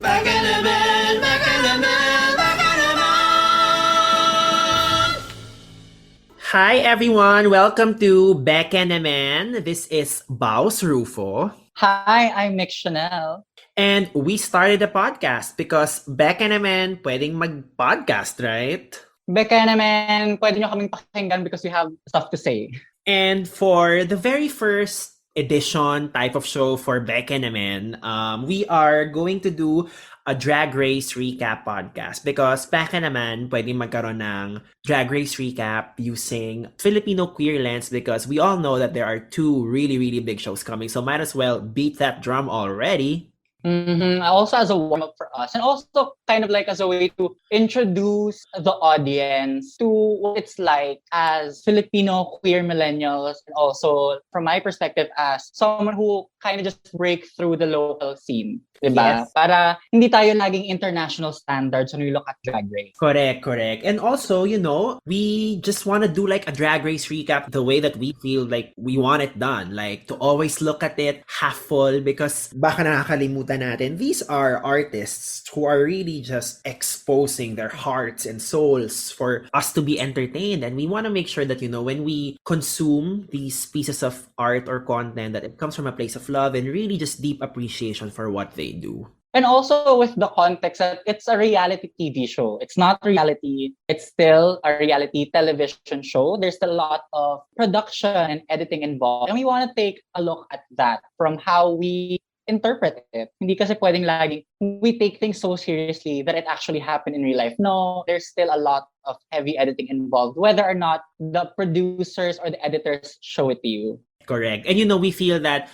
BEKENEMEN, BEKENEMEN, BEKENEMEN! Hi everyone, welcome to BEKENEMEN. This is Baus Rufo. Hi, I'm Myx Chanel. And we started a podcast because BEKENEMEN pwedeng mag-podcast, right? BEKENEMEN, pwede nyo kaming pakinggan because we have stuff to say. And for the very first edition type of show for BEKENEMEN, we are going to do a Drag Race recap podcast because BEKENEMEN pwede magkaroon ng Drag Race recap using Filipino queer lens because we all know that there are two really, really big shows coming. So might as well beat that drum already. Also as a warm-up for us, and also kind of like as a way to introduce the audience to what it's like as Filipino queer millennials, and also from my perspective as someone who kind of just break through the local scene, diba? Yes. Para hindi tayo naging international standards when we look at Drag Race. Correct. And also, we just want to do like a Drag Race recap the way that we feel like we want it done. Like to always look at it half full because baka nakakalimutan natin, these are artists who are really just exposing their hearts and souls for us to be entertained. And we want to make sure that, when we consume these pieces of art or content, that it comes from a place of love and really just deep appreciation for what they do. And also with the context that it's a reality TV show. It's not reality. It's still a reality television show. There's still a lot of production and editing involved. And we want to take a look at that from how we interpret it. Hindi kasi pwedeng laging we take things so seriously that it actually happened in real life. No, there's still a lot of heavy editing involved, whether or not the producers or the editors show it to you. Correct. And we feel that,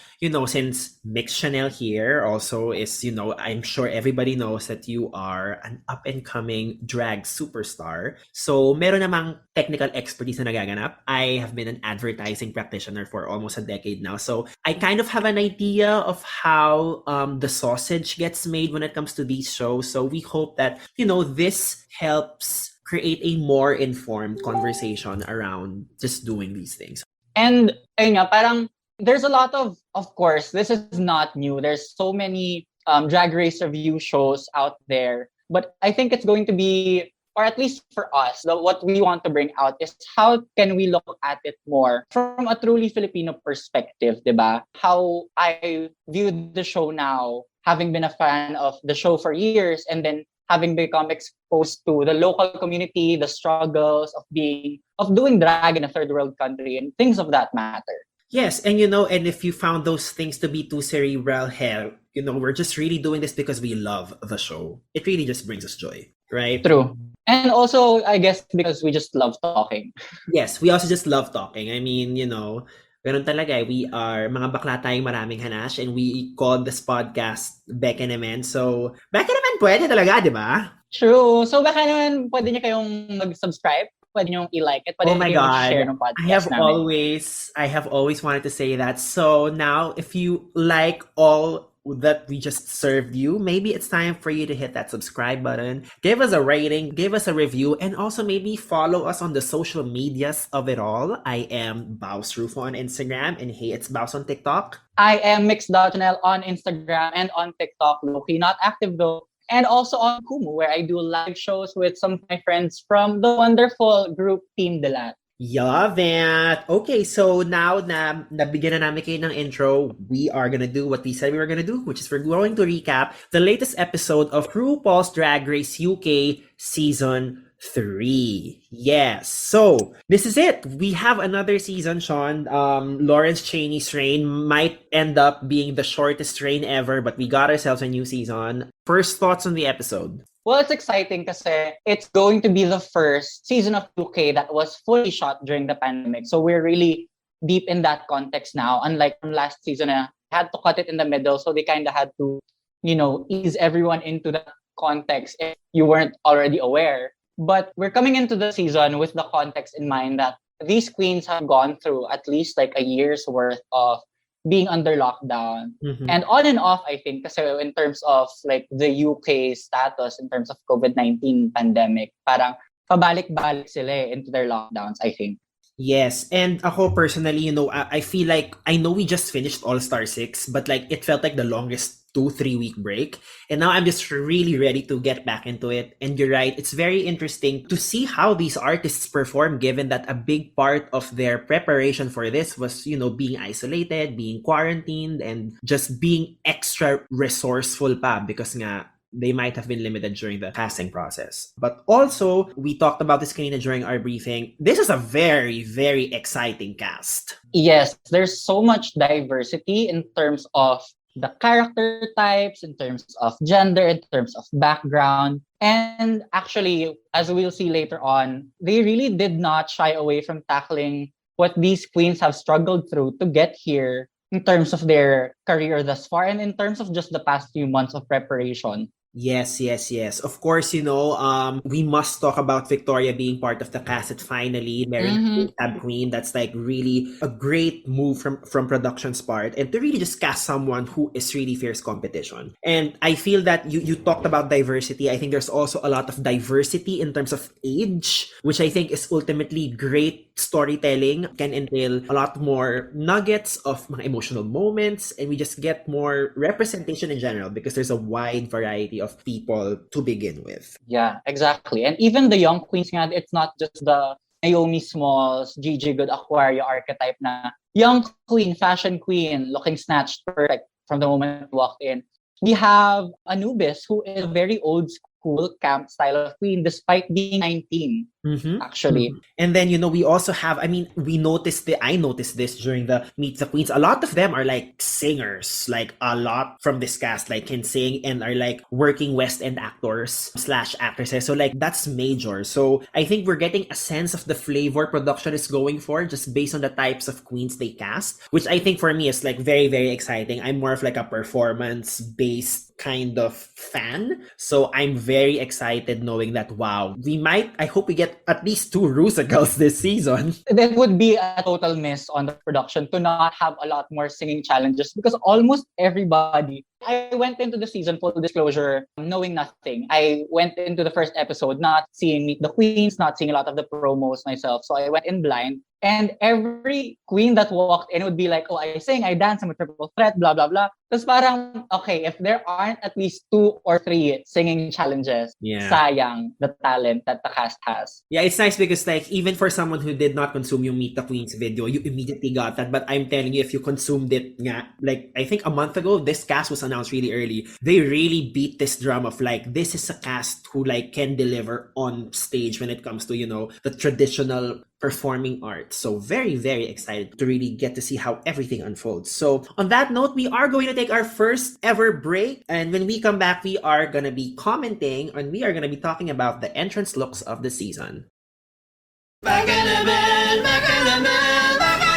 since Myx Chanel here also is, I'm sure everybody knows that you are an up-and-coming drag superstar. So, meron namang technical expertise na nagaganap. I have been an advertising practitioner for almost a decade now. So, I kind of have an idea of how the sausage gets made when it comes to these shows. So, we hope that, this helps create a more informed conversation around just doing these things. And ayun nga, parang there's a lot of course, this is not new. There's so many drag race review shows out there. But I think it's going to be, or at least for us, what we want to bring out is how can we look at it more from a truly Filipino perspective, diba? How I view the show now, having been a fan of the show for years and then having become exposed to the local community, the struggles of doing drag in a third world country and things of that matter. Yes, and and if you found those things to be too cerebral, hell, we're just really doing this because we love the show. It really just brings us joy, right? True. And also, I guess because we just love talking. Yes, we also just love talking. I mean, ganun talaga. We are mga bakla tayong maraming hanash and we call this podcast BEKENEMEN. So, BEKENEMEN pwede talaga, di ba? True. So, baka naman pwede nyo kayong mag-subscribe. Pwede nyo i-like it. Pwede oh my nyo God. share ng podcast I have always wanted to say that. So, now, if you like all that we just served you, maybe it's time for you to hit that subscribe button, give us a rating, give us a review, and also maybe follow us on the social medias of it all. I am Baus Rufo on Instagram, and hey, it's Baus on TikTok. I am Myx.Chanel on Instagram and on TikTok. Low-key, not active though. And also on Kumu, where I do live shows with some of my friends from the wonderful group Team Delat. Love it! Okay, so now na nabigyan na namin kayo ng intro, we are gonna do what we said we were gonna do, which is we're going to recap the latest episode of RuPaul's Drag Race UK Season 3. Yes, so this is it. We have another season, Sean. Lawrence Chaney's reign might end up being the shortest reign ever, but we got ourselves a new season. First thoughts on the episode? Well, it's exciting kasi it's going to be the first season of UK that was fully shot during the pandemic. So we're really deep in that context now. Unlike from last season, had to cut it in the middle. So they kind of had to, ease everyone into that context if you weren't already aware. But we're coming into the season with the context in mind that these queens have gone through at least like a year's worth of being under lockdown. And on and off, I think, kasi in terms of like the UK status in terms of COVID-19 pandemic, parang pabalik-balik sila into their lockdowns, I think. Yes, and ako personally, I feel like, I know we just finished All-Star 6, but like it felt like the longest 2-3 week break. And now I'm just really ready to get back into it. And you're right, it's very interesting to see how these artists perform, given that a big part of their preparation for this was, being isolated, being quarantined, and just being extra resourceful pa because nga, they might have been limited during the casting process. But also, we talked about this kanina during our briefing. This is a very, very exciting cast. Yes, there's so much diversity in terms of the character types, in terms of gender, in terms of background. And actually, as we'll see later on, they really did not shy away from tackling what these queens have struggled through to get here in terms of their career thus far and in terms of just the past few months of preparation. Yes. Of course, we must talk about Victoria being part of the cast at Finally, marrying Tab Queen. That's like really a great move from production's part, and to really just cast someone who is really fierce competition. And I feel that you talked about diversity. I think there's also a lot of diversity in terms of age, which I think is ultimately great storytelling, can entail a lot more nuggets of mga emotional moments, and we just get more representation in general because there's a wide variety of people to begin with. Yeah, exactly. And even the young queens nga, it's not just the Naomi Smalls, Gigi Good Aquaria archetype na young queen, fashion queen, looking snatched perfect from the moment you walked in. We have Anubis, who is a very old school camp style of queen despite being 19. Actually. And then, we also have, I noticed this during the Meet the Queens. A lot of them are like singers, like a lot from this cast, like can sing and are like working West End actors / actresses. So like that's major. So I think we're getting a sense of the flavor production is going for just based on the types of queens they cast, which I think for me is like very, very exciting. I'm more of like a performance based kind of fan. So I'm very excited knowing that, wow, I hope we get at least 2 musicals this season. That would be a total miss on the production to not have a lot more singing challenges because almost everybody. I went into the season, full disclosure, knowing nothing. I went into the first episode not seeing Meet the Queens, not seeing a lot of the promos myself. So I went in blind. And every queen that walked in would be like, oh, I sing, I dance, I'm a triple threat, blah, blah, blah. Tapos parang, okay, if there aren't at least 2 or 3 singing challenges, sayang the talent that the cast has. Yeah, it's nice because like even for someone who did not consume yung Meet the Queens video, you immediately got that. But I'm telling you, if you consumed it nga, like I think a month ago, this cast was announced really early. They really beat this drum of like, this is a cast who like can deliver on stage when it comes to, the traditional performing arts. So very, very excited to really get to see how everything unfolds. So on that note, we are going to take our first ever break. And when we come back, we are going to be commenting and we are going to be talking about the entrance looks of the season. BEKENEMEN, BEKENEMEN, BEKENEMEN!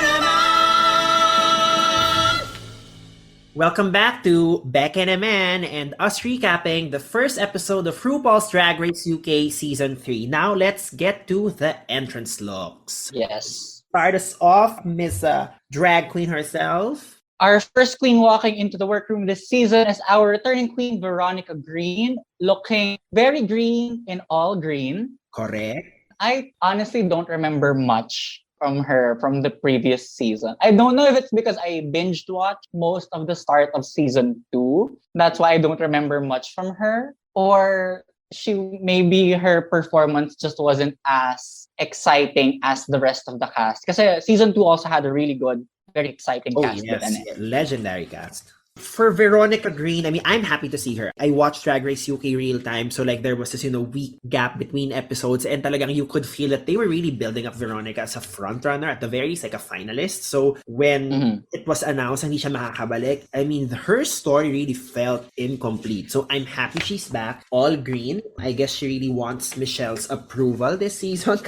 Welcome back to BEKENEMEN and us recapping the first episode of RuPaul's Drag Race UK Season 3. Now let's get to the entrance looks. Yes. Start us off, Miss Drag Queen herself. Our first queen walking into the workroom this season is our returning queen, Veronica Green, looking very green in all green. Correct. I honestly don't remember much from her from the previous season. I don't know if it's because I binged watched most of the start of season 2. That's why I don't remember much from her. Or maybe her performance just wasn't as exciting as the rest of the cast. Because season 2 also had a really good, very exciting cast within it. Legendary cast. For Veronica Green, I'm happy to see her. I watched Drag Race UK real time, so like there was this, week gap between episodes and talagang you could feel that they were really building up Veronica as a front runner, at the very least, like a finalist. So when it was announced hindi siya makakabalik, her story really felt incomplete. So I'm happy she's back, all green. I guess she really wants Michelle's approval this season.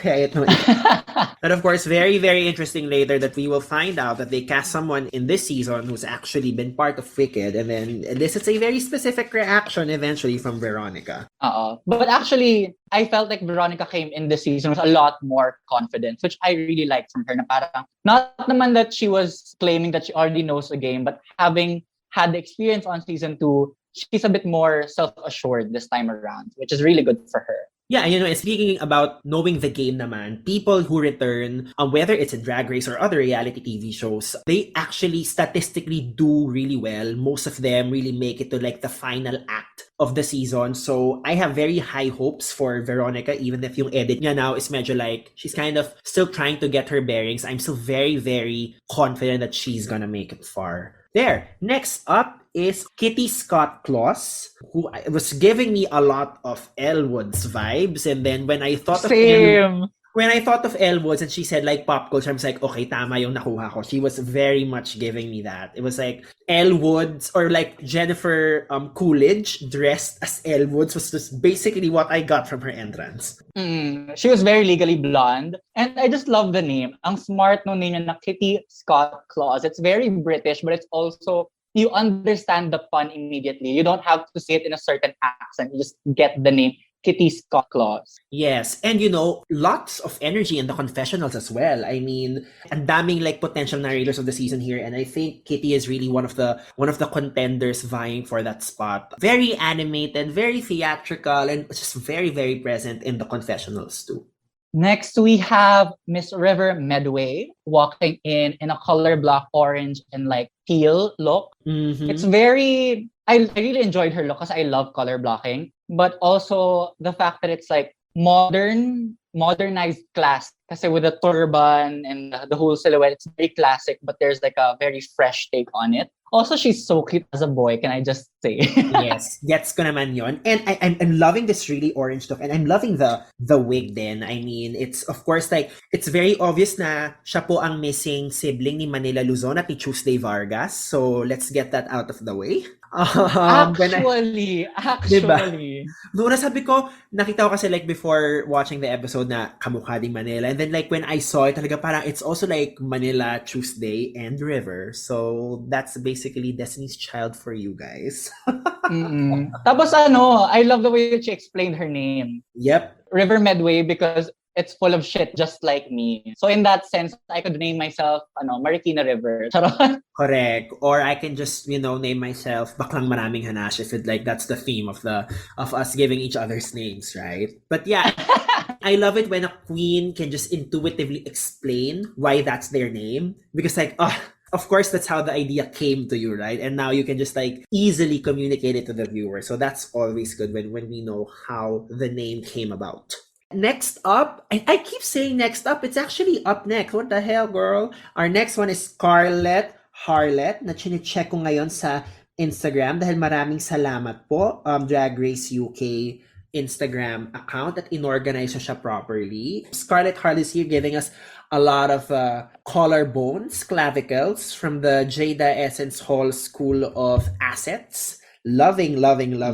But of course, very, very interesting later that we will find out that they cast someone in this season who's actually been part of Wicked, and then elicits a very specific reaction eventually from Veronica. But actually, I felt like Veronica came in this season with a lot more confidence, which I really liked from her. Na parang, not naman that she was claiming that she already knows the game, but having had the experience on season 2, she's a bit more self-assured this time around, which is really good for her. Yeah, you know, and speaking about knowing the game naman, people who return, whether it's in Drag Race or other reality TV shows, they actually statistically do really well. Most of them really make it to like the final act of the season. So I have very high hopes for Veronica, even if yung edit niya now is medyo like, she's kind of still trying to get her bearings. I'm still very, very confident that she's gonna make it far. There. Next up is Kitty Scott Kloss, who was giving me a lot of Elwood's vibes. And then Same. when I thought of Elwood's and she said like pop culture, I was like, okay, tama yung nakuha ko. She was very much giving me that. It was like Elwood's or like Jennifer Coolidge dressed as Elwood's was just basically what I got from her entrance. She was very legally blonde. And I just love the name. Ang smart no name niya na Kitty Scott Claus. It's very British, but it's also, you understand the pun immediately. You don't have to say it in a certain accent. You just get the name Kitty Scott Claus. Yes, and you know, lots of energy in the confessionals as well. I mean, ang daming like potential narrators of the season here, and I think Kitty is really one of the contenders vying for that spot. Very animated, very theatrical, and just very very present in the confessionals too. Next, we have Miss River Medway walking in a color block orange and like teal look. Mhm. It's very, I really enjoyed her look because I love color blocking. But also the fact that it's like modernized class. Kasi with the turban and the whole silhouette, it's very classic, but there's like a very fresh take on it. Also, she's so cute as a boy, can I just say? Yes, gets ko naman yon. And I'm loving this really orange look, and I'm loving the wig then. I mean, it's of course like, it's very obvious na siya po ang missing sibling ni Manila Luzon at ni Tuesday Vargas. So, let's get that out of the way. Actually. Noong nasabi ko, nakita ko kasi like before watching the episode na kamukha din Manila. And then like when I saw it, talaga parang it's also like Manila, Tuesday, and River. So that's basically Destiny's Child for you guys. Tapos I love the way she explained her name. Yep. River Medway, because it's full of shit just like me. So in that sense, I could name myself Marikina River. Charot. Correct. Or I can just, name myself Baklang Maraming Hanash if it like that's the theme of us giving each other's names, right? But yeah, I love it when a queen can just intuitively explain why that's their name. Because like, of course that's how the idea came to you, right? And now you can just like easily communicate it to the viewer. So that's always good when we know how the name came about. Next up, I keep saying next up, it's actually up next. What the hell, girl? Our next one is Scarlett Harlett na chine-check ko ngayon sa Instagram dahil maraming salamat po, Drag Race UK Instagram account at inorganize siya properly. Scarlett Harlett is here giving us a lot of collarbones, clavicles from the Jada Essence Hall School of Assets. Loving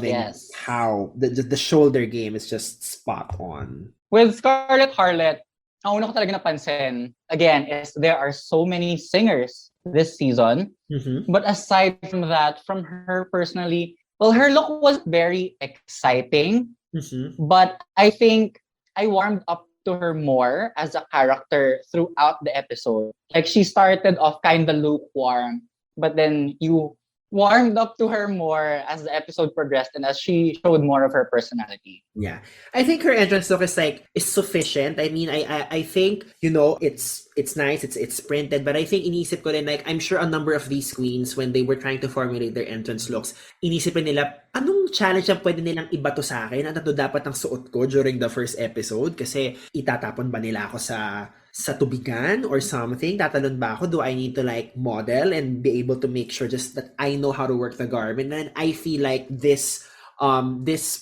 Yes. how the shoulder game is just spot on. With Scarlett Harlett, ang una ko talaga napansin, again, is there are so many singers this season. Mm-hmm. But aside from that, from her personally, well, her look was very exciting. Mm-hmm. But I think I warmed up to her more as a character throughout the episode. Like, she started off kind of lukewarm, but then you warmed up to her more as the episode progressed and as she showed more of her personality. Yeah. I think her entrance look is sufficient. I mean, I think, it's nice, it's printed, but I think inisip ko rin, like, I'm sure a number of these queens, when they were trying to formulate their entrance looks, inisip rin nila, anong challenge ang pwede nilang ibato sa akin? Ano to dapat ang suot ko during the first episode? Kasi itatapon ba nila ako sa tubigan or something? Tatalon ba ako? Do I need to like model and be able to make sure just that I know how to work the garment? And I feel like this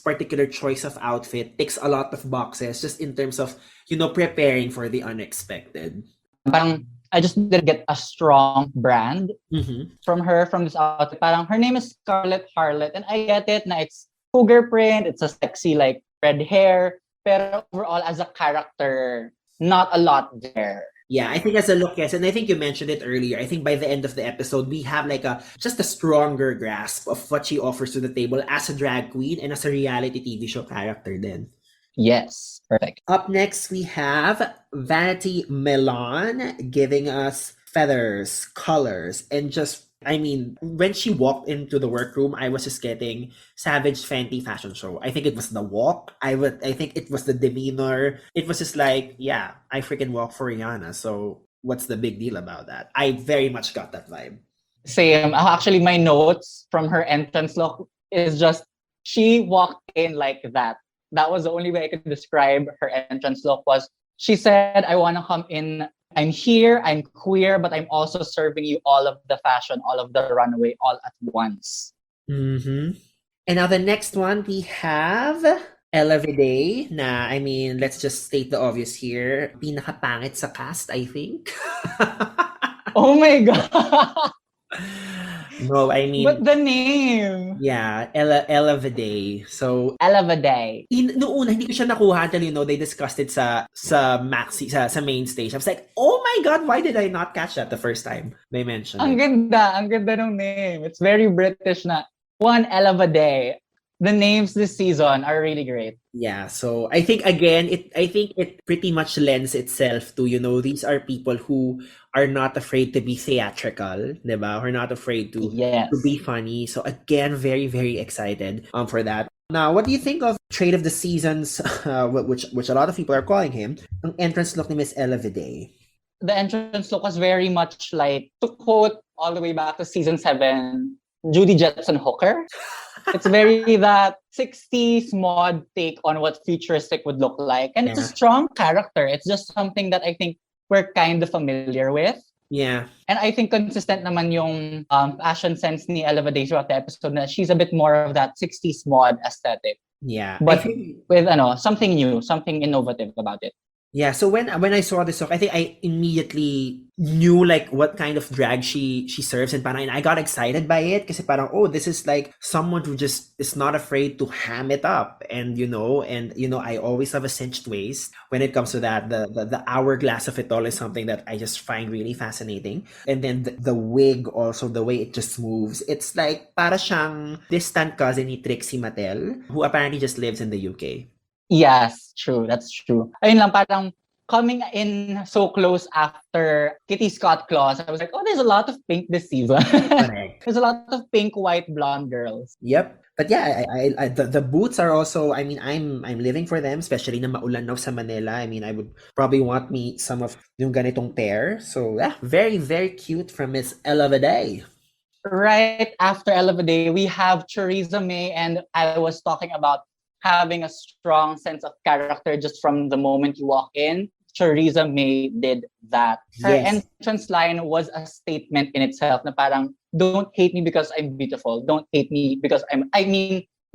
particular choice of outfit ticks a lot of boxes just in terms of, preparing for the unexpected. Parang I just didn't get a strong brand from this outfit. Parang her name is Scarlett Harlett, and I get it na it's cougar print, it's a sexy like red hair, pero overall as a character, not a lot there. Yeah, I think as a look, yes, and I think you mentioned it earlier. I think by the end of the episode, we have like just a stronger grasp of what she offers to the table as a drag queen and as a reality TV show character then. Yes, perfect. Up next, we have Vanity Milan giving us feathers, colors, and just I mean, when she walked into the workroom, I was just getting Savage Fenty fashion show. I think it was the walk. I think it was the demeanor. It was just like, yeah, I freaking walk for Rihanna. So what's the big deal about that? I very much got that vibe. Same. Actually, my notes from her entrance look is just she walked in like that. That was the only way I could describe her entrance look was she said, I want to come in. I'm here, I'm queer, but I'm also serving you all of the fashion, all of the runway, all at once. Mm-hmm. And now the next one, we have Ella Viday na, I mean, let's just state the obvious here. Pinakapangit sa cast, I think. Oh my God. No, I mean, But the name. yeah, Ella Viday. So, Ella Viday. noong una, hindi ko siya nakuha until, they discussed it sa maxi, sa main stage. I was like, oh my God, why did I not catch that the first time they mentioned Ang it? ang ganda ng name. It's very British na one Ella Viday. The names this season are really great. Yeah, so I think again, I think it pretty much lends itself to, these are people who are not afraid to be theatrical, diba? Who are not afraid to be funny. So again, very, very excited for that. Now, what do you think of Trade of the Seasons, which a lot of people are calling him, ang entrance look ni Miss Ella Viday? The entrance look was very much like, to quote all the way back to season 7, Judy Jetson Hooker. It's very that 60s mod take on what futuristic would look like. And it's a strong character. It's just something that I think we're kind of familiar with. Yeah. And I think consistent naman yung fashion sense ni Ella Viday throughout the episode na she's a bit more of that 60s mod aesthetic. Yeah. But with something new, something innovative about it. Yeah, so when I saw this song, I think I immediately knew like what kind of drag she serves, and parang I got excited by it kasi parang, oh, this is like someone who just is not afraid to ham it up, and I always have a cinched waist when it comes to that. The hourglass of it all is something that I just find really fascinating, and then the wig also, the way it just moves, it's like para siyang distant cousin ni Trixie Mattel, who apparently just lives in the UK. Yes, true. That's true. Ayun lang, parang coming in so close after Kitty Scott Kloss, I was like, oh, there's a lot of pink this season. Correct. There's a lot of pink, white, blonde girls. Yep. But yeah, the boots are also, I mean, I'm living for them, especially na maulan now sa Manila. I mean, I would probably want me some of yung ganitong pair. So yeah, very, very cute from Miss Ella Viday. Right after Ella Viday, we have Theresa May, and I was talking about having a strong sense of character just from the moment you walk in. Theresa May did that. Her entrance line was a statement in itself na parang, don't hate me because I'm beautiful. Don't hate me because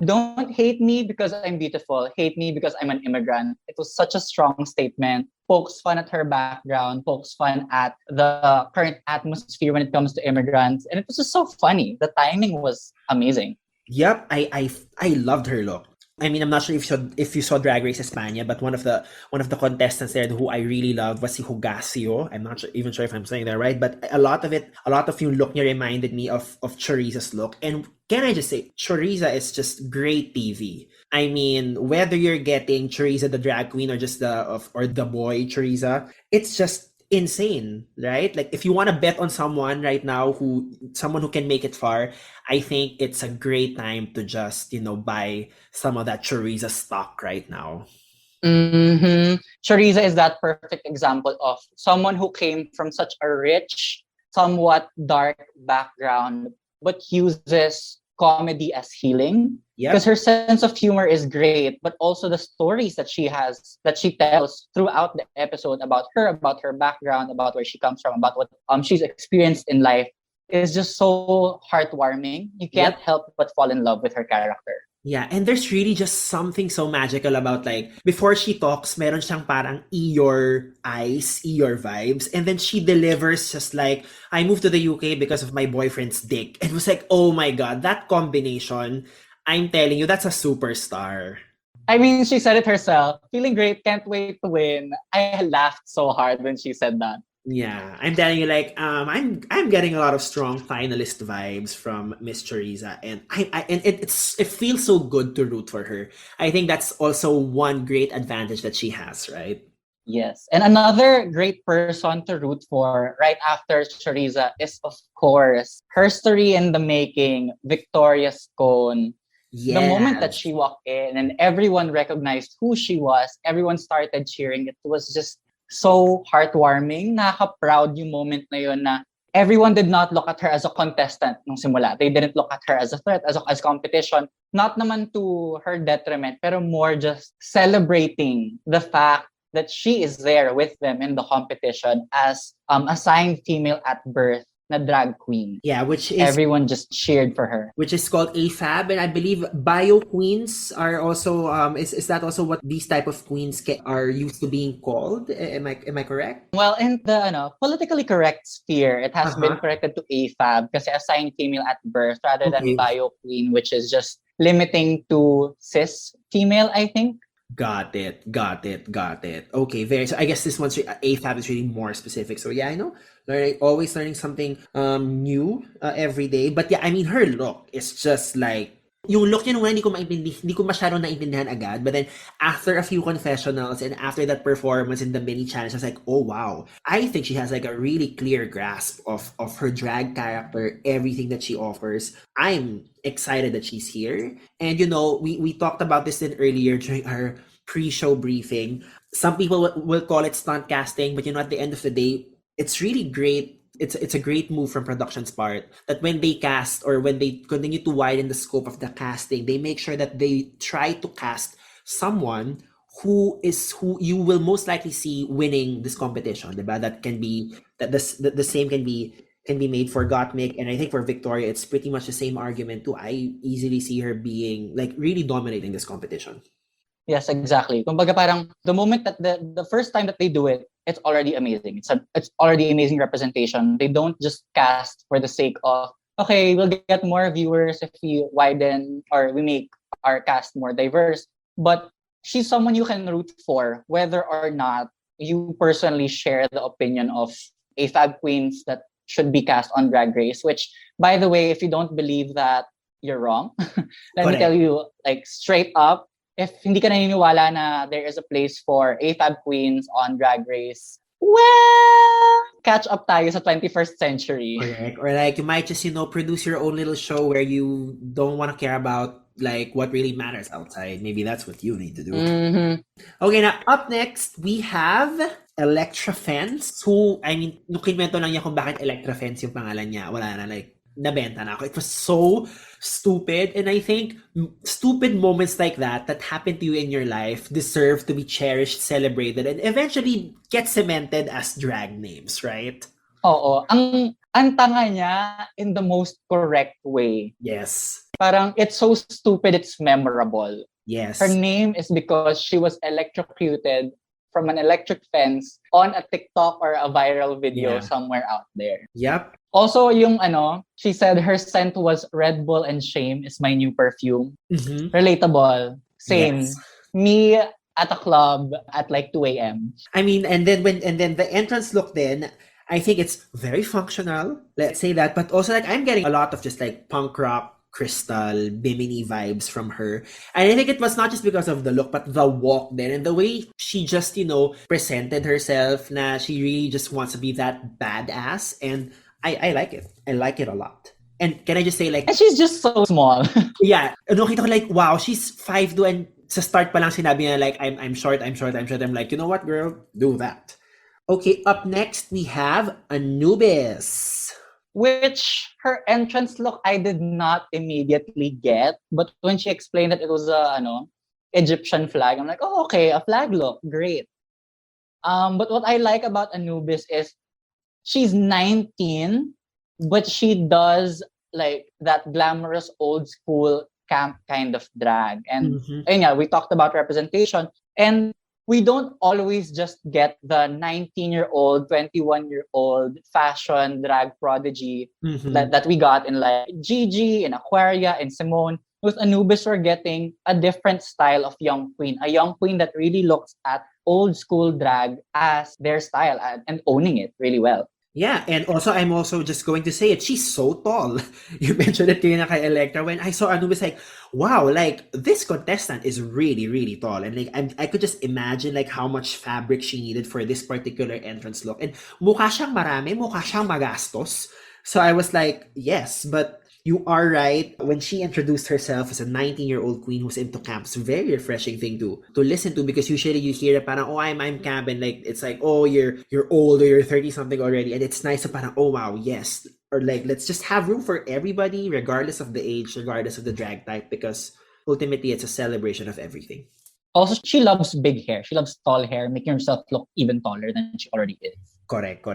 don't hate me because I'm beautiful. Hate me because I'm an immigrant. It was such a strong statement. Pokes fun at her background, pokes fun at the current atmosphere when it comes to immigrants. And it was just so funny. The timing was amazing. Yep, I loved her look. I mean, I'm not sure if you saw Drag Race España, but one of the contestants there who I really loved was si Hugasio. I'm not even sure if I'm saying that right, but a lot of yung look niya reminded me of Charizza's look. And can I just say, Charizza is just great TV. I mean, whether you're getting Charizza the drag queen or just the boy Charizza, it's just insane, right? Like if you want to bet on someone right now someone who can make it far, I think it's a great time to just buy some of that Choriza stock right now. Mm-hmm. Choriza is that perfect example of someone who came from such a rich, somewhat dark background, but uses comedy as healing. Because her sense of humor is great, but also the stories that she tells throughout the episode about her background, about where she comes from, about what she's experienced in life is just so heartwarming. You can't help but fall in love with her character. Yeah, and there's really just something so magical about like before she talks, meron siyang parang your eyes, your vibes, and then she delivers just like, I moved to the UK because of my boyfriend's dick. It was like, oh my God, that combination, I'm telling you, that's a superstar. I mean, she said it herself. Feeling great, can't wait to win. I laughed so hard when she said that. Yeah, I'm telling you, like, I'm getting a lot of strong finalist vibes from Miss Teresa, and it feels so good to root for her. I think that's also one great advantage that she has, right? Yes, and another great person to root for right after Teresa is, of course, history in the making, Victoria's Cone. The moment that Yes. she walked in and everyone recognized who she was, everyone started cheering. It was just so heartwarming. Nakaka-proud yung moment na yun na everyone did not look at her as a contestant nung simula. They didn't look at her as a threat, as competition. Not naman to her detriment, pero more just celebrating the fact that she is there with them in the competition as assigned female at birth na drag queen. Yeah, which is Everyone just cheered for her. which is called AFAB, and I believe bio queens are also is that also what these type of queens are used to being called? Am I correct? Well, in the politically correct sphere, it has been Uh-huh. corrected to AFAB kasi assigned female at birth rather than Okay. bio queen, which is just limiting to cis female, I think. Got it. Okay, very. So I guess this one's AFAB is really more specific. So yeah, I know. Always learning something new every day. But yeah, I mean, her look is just like yung look niya nung una, hindi ko masyadong naintindihan agad. But then after a few confessionals and after that performance in the mini challenge, I was like, oh wow. I think she has like a really clear grasp of her drag character, everything that she offers. I'm excited that she's here. And we talked about this earlier during our pre-show briefing. Some people will call it stunt casting, but at the end of the day, it's really great. It's a great move from production's part that when they cast or when they continue to widen the scope of the casting, they make sure that they try to cast someone who you will most likely see winning this competition, diba? That can be that the same can be made for Gottmik, and I think for Victoria it's pretty much the same argument too. I easily see her being like really dominating this competition. Yes, exactly. Kumbaga parang the moment that the first time that they do it, it's already amazing. It's already amazing representation. They don't just cast for the sake of, okay, we'll get more viewers if we widen or we make our cast more diverse. But she's someone you can root for, whether or not you personally share the opinion of AFAB queens that should be cast on Drag Race, which, by the way, if you don't believe that, you're wrong. Let me Correct. tell you, like, straight up, if hindi ka naniniwala na there is a place for AFAB queens on Drag Race, well, catch up tayo sa 21st century. Correct. Or like you might just, produce your own little show where you don't want to care about like what really matters outside. Maybe that's what you need to do. Mm-hmm. Okay, now up next, we have Electra Fence, who, I mean, nung kinwento lang niya kung bakit Electra Fence yung pangalan niya, wala na, like, nabenta na ako. It was so stupid, and I think stupid moments like that happen to you in your life deserve to be cherished, celebrated, and eventually get cemented as drag names, right? Oo. Ang tanga niya in the most correct way. Yes. Parang it's so stupid, it's memorable. Yes. Her name is because she was electrocuted from an electric fence on a TikTok or a viral video somewhere out there. Yep. Also, yung she said her scent was Red Bull and shame is my new perfume. Mm-hmm. Relatable. Same. Yes. Me at a club at like 2 a.m. I mean, and then the entrance look then, I think it's very functional, let's say that, but also like I'm getting a lot of just like punk rock, Crystal, Bimini vibes from her. And I think it was not just because of the look, but the walk then and the way she just, presented herself, na she really just wants to be that badass. And I like it. I like it a lot. And can I just say like... And she's just so small. Yeah. Nakita ko like, wow, she's 5'2", and sa start pa lang sinabi niya like, I'm short. I'm like, you know what, girl? Do that. Okay, up next, we have Anubis. Which her entrance look I did not immediately get, but when she explained that it was a Egyptian flag, I'm like, oh, okay, a flag look, great. But what I like about Anubis is she's 19, but she does like that glamorous old school camp kind of drag. And yeah, we talked about representation, and we don't always just get the 19-year-old, 21-year-old fashion drag prodigy that we got in like Gigi, in Aquaria, in Simone. With Anubis, we're getting a different style of young queen. A young queen that really looks at old school drag as their style and owning it really well. Yeah, and also I'm also just going to say it. She's so tall. You mentioned it kanina kay Electra. When I saw Anubis, like, wow, like this contestant is really, really tall, and like I could just imagine like how much fabric she needed for this particular entrance look. And mukha siyang marami, mukha siyang magastos. So I was like, yes, but you are right. When she introduced herself as a 19-year-old queen who's into camp, it's a very refreshing thing to listen to, because usually you hear it parang, oh, I'm camp, and like it's like, oh, you're old or you're 30 something already, and it's nice to parang, oh wow, yes. Or like, let's just have room for everybody, regardless of the age, regardless of the drag type, because ultimately it's a celebration of everything. Also, she loves big hair. She loves tall hair, making herself look even taller than she already is. Correct.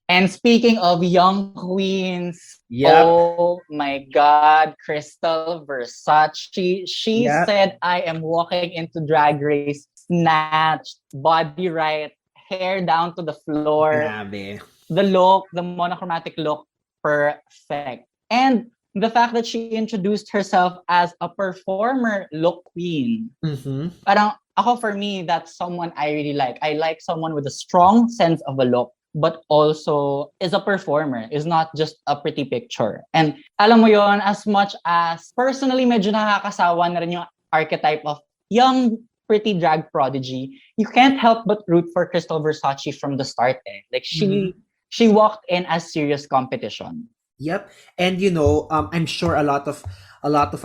And speaking of young queens, Yep. oh my God, Crystal Versace. She Yep. said, I am walking into Drag Race, snatched, body right, hair down to the floor. Grabe. The look, the monochromatic look, perfect. And the fact that she introduced herself as a performer look queen. Mm-hmm. Parang ako, for me, that's someone I really like. I like someone with a strong sense of a look, but also is a performer, is not just a pretty picture. And alam mo yon, as much as personally medyo nakakasawa na rin yung archetype of young pretty drag prodigy, you can't help but root for Crystal Versace from the start. Like she walked in as serious competition. Yep. And I'm sure a lot of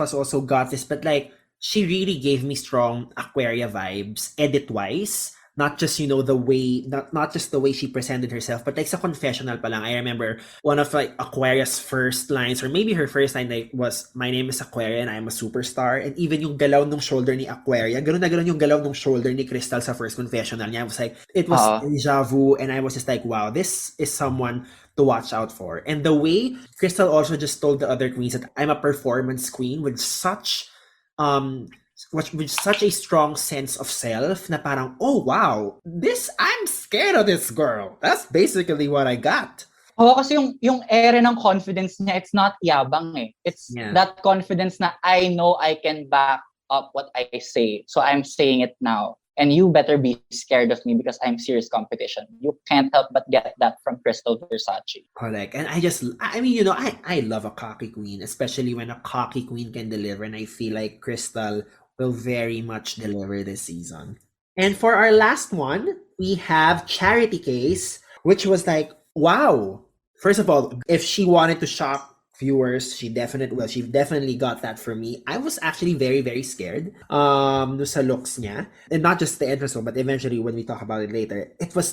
us also got this, but like she really gave me strong Aquaria vibes, edit wise. Not just, the way, not just the way she presented herself, but like sa confessional pa lang. I remember one of like Aquaria's first lines, or maybe her first line, like, was, "My name is Aquaria and I am a superstar." And even yung galaw ng shoulder ni Aquaria, ganun na ganun yung galaw ng shoulder ni Crystal sa first confessional niya. I was like, it was deja vu, and I was just like, wow, this is someone to watch out for. And the way Crystal also just told the other queens that I'm a performance queen with such a strong sense of self na parang, oh wow, I'm scared of this girl. That's basically what I got. Oo, kasi yung ere ng confidence niya, it's not yabang eh. It's that confidence na I know I can back up what I say. So I'm saying it now. And you better be scared of me because I'm serious competition. You can't help but get that from Crystal Versace. Correct. And I love a cocky queen, especially when a cocky queen can deliver. And I feel like Crystal will very much deliver this season. And for our last one, we have Charity Case, which was like, wow. First of all, if she wanted to shock viewers, she definitely got that from me. I was actually very, very scared no sa looks niya. And not just the entrance, but eventually when we talk about it later, it was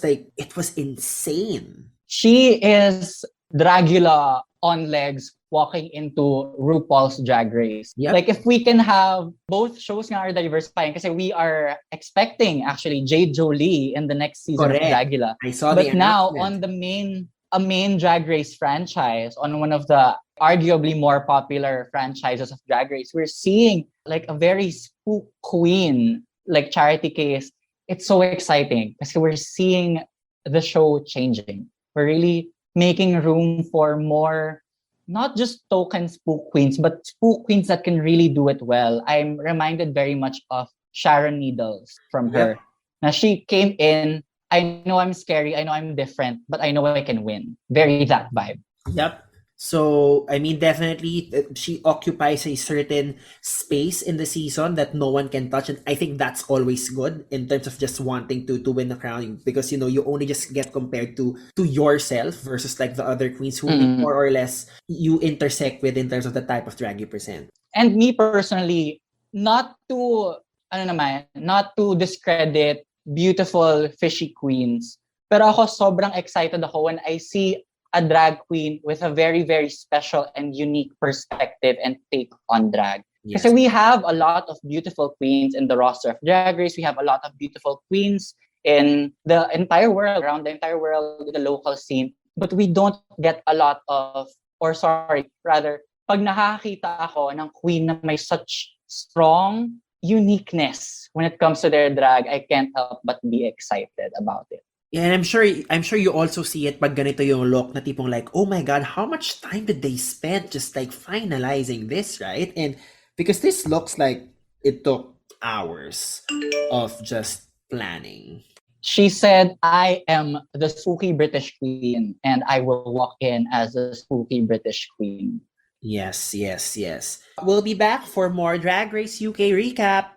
insane. She is Dragula on legs walking into RuPaul's Drag Race. Yep. Like, if we can have both shows nga are diversifying, kasi we are expecting actually Jade Jolie in the next season of Dragula. I saw but now on a main Drag Race franchise, on one of the arguably more popular franchises of Drag Race, we're seeing like a very spook queen like Charity Case. It's so exciting because we're seeing the show changing. We're really making room for more, not just token spook queens, but spook queens that can really do it well. I'm reminded very much of Sharon Needles from her. Now, she came in, I know I'm scary, I know I'm different, but I know I can win. Very that vibe. Yep. So, I mean, definitely, she occupies a certain space in the season that no one can touch. And I think that's always good in terms of just wanting to win the crown. Because, you only just get compared to yourself versus like the other queens who more or less you intersect with in terms of the type of drag you present. And me personally, not to discredit beautiful fishy queens, pero ako sobrang excited ako when I see a drag queen with a very, very special and unique perspective and take on drag. Yes. Because we have a lot of beautiful queens in the roster of Drag Race. We have a lot of beautiful queens in the entire world, around the entire world, the local scene. But we don't get a lot of, pag nakakita ako ng queen na may such strong uniqueness when it comes to their drag, I can't help but be excited about it. Yeah, and I'm sure you also see it pag ganito yung look na tipong like, oh my God, how much time did they spend just like finalizing this, right? And because this looks like it took hours of just planning. She said, I am the spooky British queen and I will walk in as a spooky British queen. Yes. We'll be back for more Drag Race UK recap.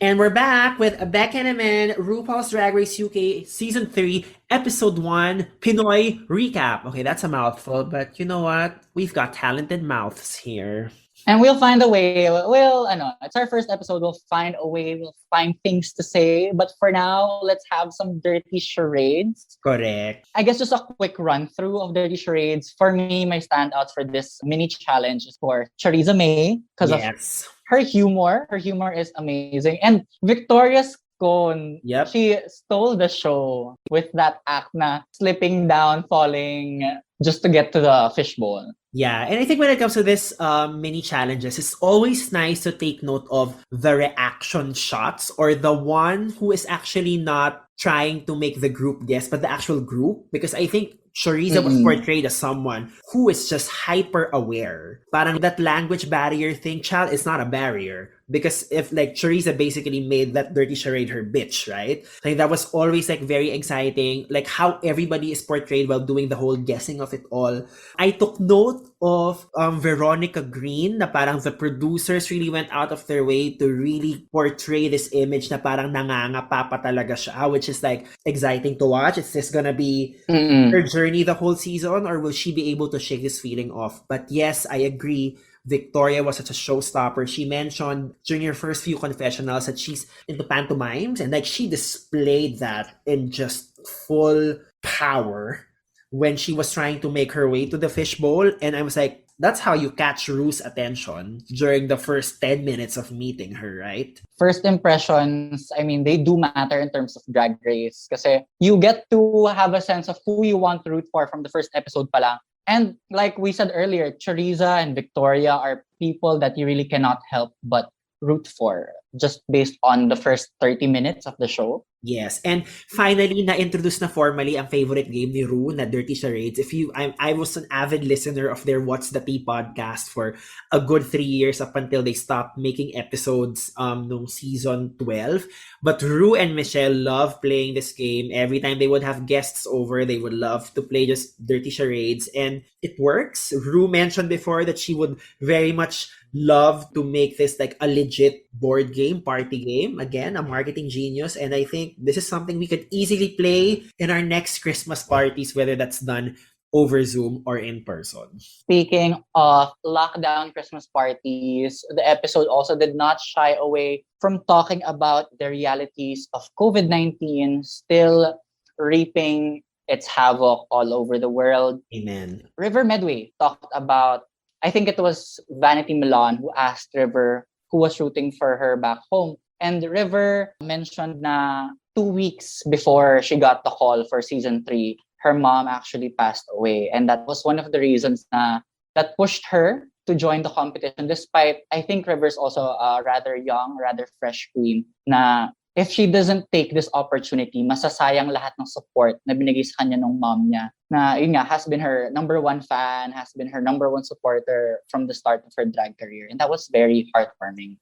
And we're back with BEKENEMEN, RuPaul's Drag Race UK Season 3, Episode 1, Pinoy Recap. Okay, that's a mouthful, but you know what? We've got talented mouths here. And we'll find a way. It's our first episode. We'll find a way. We'll find things to say. But for now, let's have some dirty charades. Correct. I guess just a quick run through of dirty charades. For me, my standouts for this mini challenge is for Theresa May because of Yes. her humor. Her humor is amazing. And Victoria's Scone, Yep. she stole the show with that act na slipping down, falling just to get to the fishbowl. Yeah, and I think when it comes to this mini challenges, it's always nice to take note of the reaction shots or the one who is actually not trying to make the group guess, but the actual group. Because I think Charisse was portrayed as someone who is just hyper aware. Parang that language barrier thing, child, is not a barrier. Because if like Charissa basically made that dirty charade her bitch, right? Like that was always like very exciting. Like how everybody is portrayed while doing the whole guessing of it all. I took note of Veronica Green na parang the producers really went out of their way to really portray this image na parang nangangapa pa talaga siya, which is like exciting to watch. Is this gonna be her journey the whole season, or will she be able to shake this feeling off? But yes, I agree. Victoria was such a showstopper. She mentioned during her first few confessionals that she's into pantomimes, and like she displayed that in just full power when she was trying to make her way to the fishbowl. And I was like, that's how you catch Rue's attention during the first 10 minutes of meeting her, right? First impressions, I mean, they do matter in terms of Drag Race. Kasi you get to have a sense of who you want to root for from the first episode pa lang. And like we said earlier, Charissa and Victoria are people that you really cannot help but root for just based on the first 30 minutes of the show. Yes. And finally, na-introduce na formally ang favorite game ni Rue na Dirty Charades. I was an avid listener of their What's the Tea podcast for a good 3 years up until they stopped making episodes nung season 12. But Rue and Michelle love playing this game. Every time they would have guests over, they would love to play just Dirty Charades. And it works. Rue mentioned before that she would very much love to make this like a legit board game, party game. Again, a marketing genius. And I think this is something we could easily play in our next Christmas parties, whether that's done over Zoom or in person. Speaking of lockdown Christmas parties, the episode also did not shy away from talking about the realities of COVID-19 still reaping its havoc all over the world. Amen. River Medway talked about, I think it was Vanity Milan who asked River who was rooting for her back home. And River mentioned na 2 weeks before she got the call for season 3, her mom actually passed away. And that was one of the reasons that pushed her to join the competition. Despite, I think River's also a rather young, rather fresh queen na if she doesn't take this opportunity, masasayang lahat ng support na binigay sa kanya ng mom niya. Na yun nga, has been her number one fan, has been her number one supporter from the start of her drag career. And that was very heartwarming.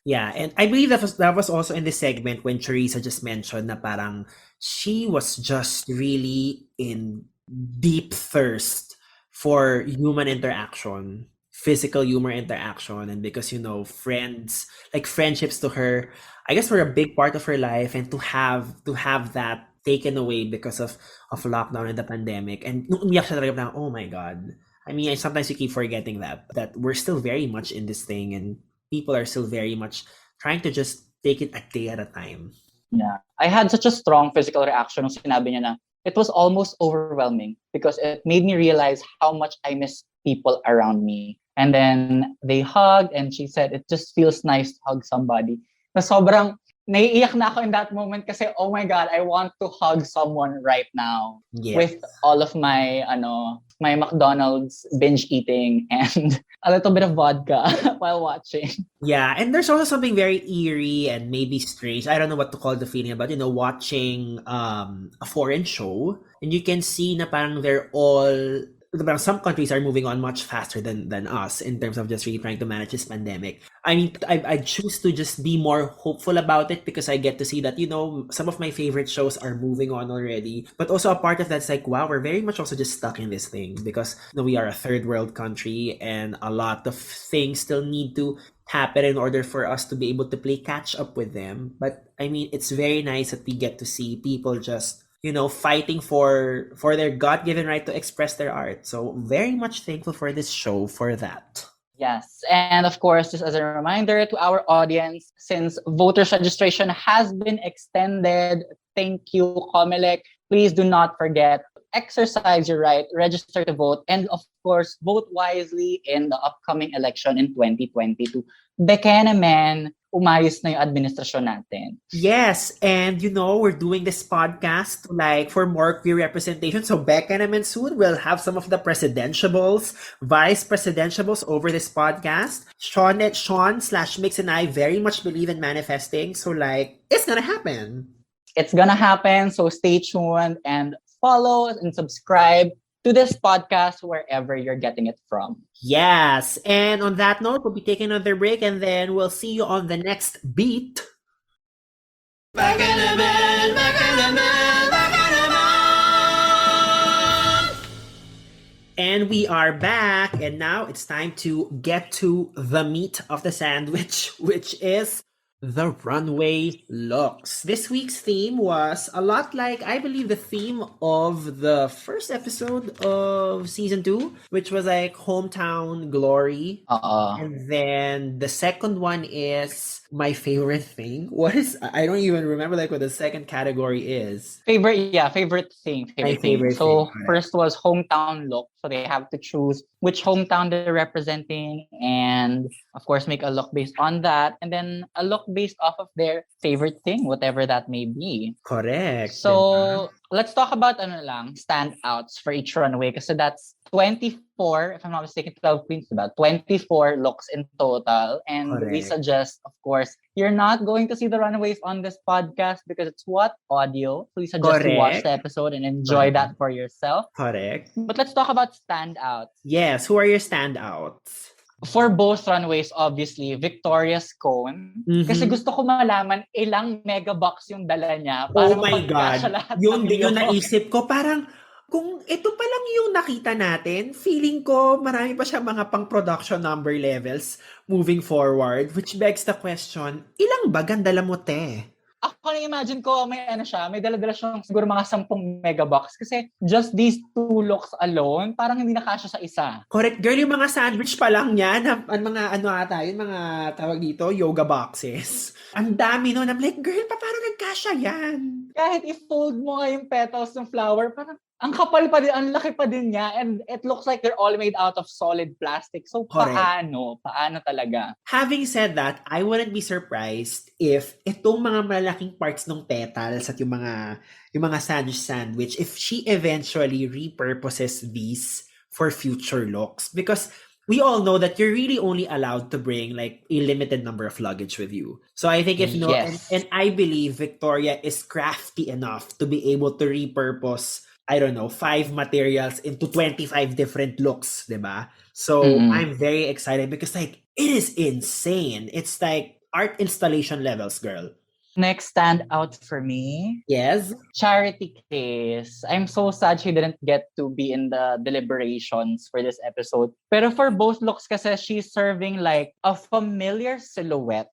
Yeah, and I believe that was also in the segment when Teresa just mentioned na parang she was just really in deep thirst for human interaction, physical humor interaction, and because friends, like friendships to her, I guess were a big part of her life, and to have that taken away because of lockdown and the pandemic, and nung umiyak siya talaga parang, oh my god. I mean, sometimes you keep forgetting that we're still very much in this thing, and people are still very much trying to just take it a day at a time. Yeah. I had such a strong physical reaction nung sinabi niya na it was almost overwhelming because it made me realize how much I miss people around me. And then they hugged and she said, it just feels nice to hug somebody. Na sobrang naiiyak na ako in that moment kasi, oh my God, I want to hug someone right now. Yes. With all of my my McDonald's binge eating and a little bit of vodka while watching. Yeah, and there's also something very eerie and maybe strange. I don't know what to call the feeling about, watching a foreign show, and you can see na parang they're all some countries are moving on much faster than us in terms of just really trying to manage this pandemic. I mean, I choose to just be more hopeful about it because I get to see that, some of my favorite shows are moving on already. But also a part of that's like, wow, we're very much also just stuck in this thing because we are a third world country and a lot of things still need to happen in order for us to be able to play catch up with them. But I mean, it's very nice that we get to see people just fighting for their God-given right to express their art. So very much thankful for this show for that. Yes. And of course, just as a reminder to our audience, since voters registration has been extended, thank you, Comelec. Please do not forget, exercise your right, register to vote, and of course, vote wisely in the upcoming election in 2022. BEKENEMEN, umayos na yung administrasyon natin. Yes, and we're doing this podcast for more queer representation. So BEKENEMEN soon will have some of the presidentiables, vice presidentiables over this podcast. Sean/Myx and I very much believe in manifesting. So it's gonna happen. It's gonna happen. So stay tuned and follow and subscribe to this podcast wherever you're getting it from. Yes. And on that note, we'll be taking another break and then we'll see you on the next beat. BEKENEMEN, BEKENEMEN, BEKENEMEN! And we are back. And now it's time to get to the meat of the sandwich, which is the runway looks. This week's theme was a lot like, I believe, the theme of the first episode of season 2, which was hometown glory. And then the second one is my favorite thing. I don't even remember what the second category is. Favorite thing. So thing, first was hometown look. So they have to choose which hometown they're representing and of course make a look based on that. And then a look based off of their favorite thing, whatever that may be. Correct. So let's talk about standouts for each runway kasi that's 24, if I'm not mistaken, 12 queens, about 24 looks in total. And Correct. We suggest, of course, you're not going to see the runways on this podcast because it's audio. So we suggest you watch the episode and enjoy that for yourself. Correct. But let's talk about standouts. Yes, who are your standouts? For both runways, obviously, Victoria's Cone. Kasi gusto ko malaman ilang mega box yung dala niya. Oh my God. Yun din yung naisip ko. Parang, kung ito pa lang yung nakita natin, feeling ko marami pa siya mga pang-production number levels moving forward. Which begs the question, ilang bagang dala mo, te? Ako na-imagine ko, may dala-dala siyang siguro mga 10 megabox kasi just these 2 looks alone, parang hindi nakasya sa isa. Correct, girl, yung mga sandwich pa lang yan, mga mga tawag dito, yoga boxes. Ang dami nun. I'm like, girl, paano nagkasya yan? Kahit i-fold mo nga yung petals ng flower, parang ang kapal pa din, ang laki pa din niya, and it looks like they're all made out of solid plastic. So, correct. Paano talaga? Having said that, I wouldn't be surprised if itong mga malaking parts ng petals at yung mga sandwich, if she eventually repurposes these for future looks. Because we all know that you're really only allowed to bring a limited number of luggage with you. So I think and I believe Victoria is crafty enough to be able to repurpose 5 materials into 25 different looks, diba? So I'm very excited because it is insane. It's art installation levels, girl. Next standout for me. Yes. Charity Case. I'm so sad she didn't get to be in the deliberations for this episode. Pero for both looks kasi she's serving a familiar silhouette.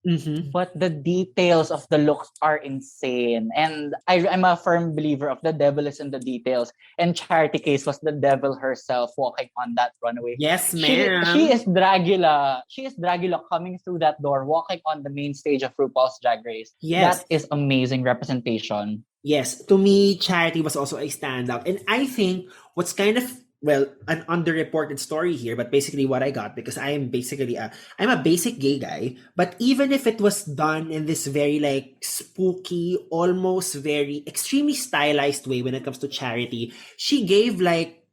But the details of the looks are insane. And I'm a firm believer of the devil is in the details. And Charity Case was the devil herself walking on that runway. Yes, ma'am. She is Dracula. She is Dracula coming through that door, walking on the main stage of RuPaul's Drag Race. Yes. That is amazing representation. Yes, to me, Charity was also a standout. And I think what's kind of, an underreported story here, but basically what I got, because I am basically I'm a basic gay guy, but even if it was done in this very spooky, almost very extremely stylized way when it comes to Charity, she gave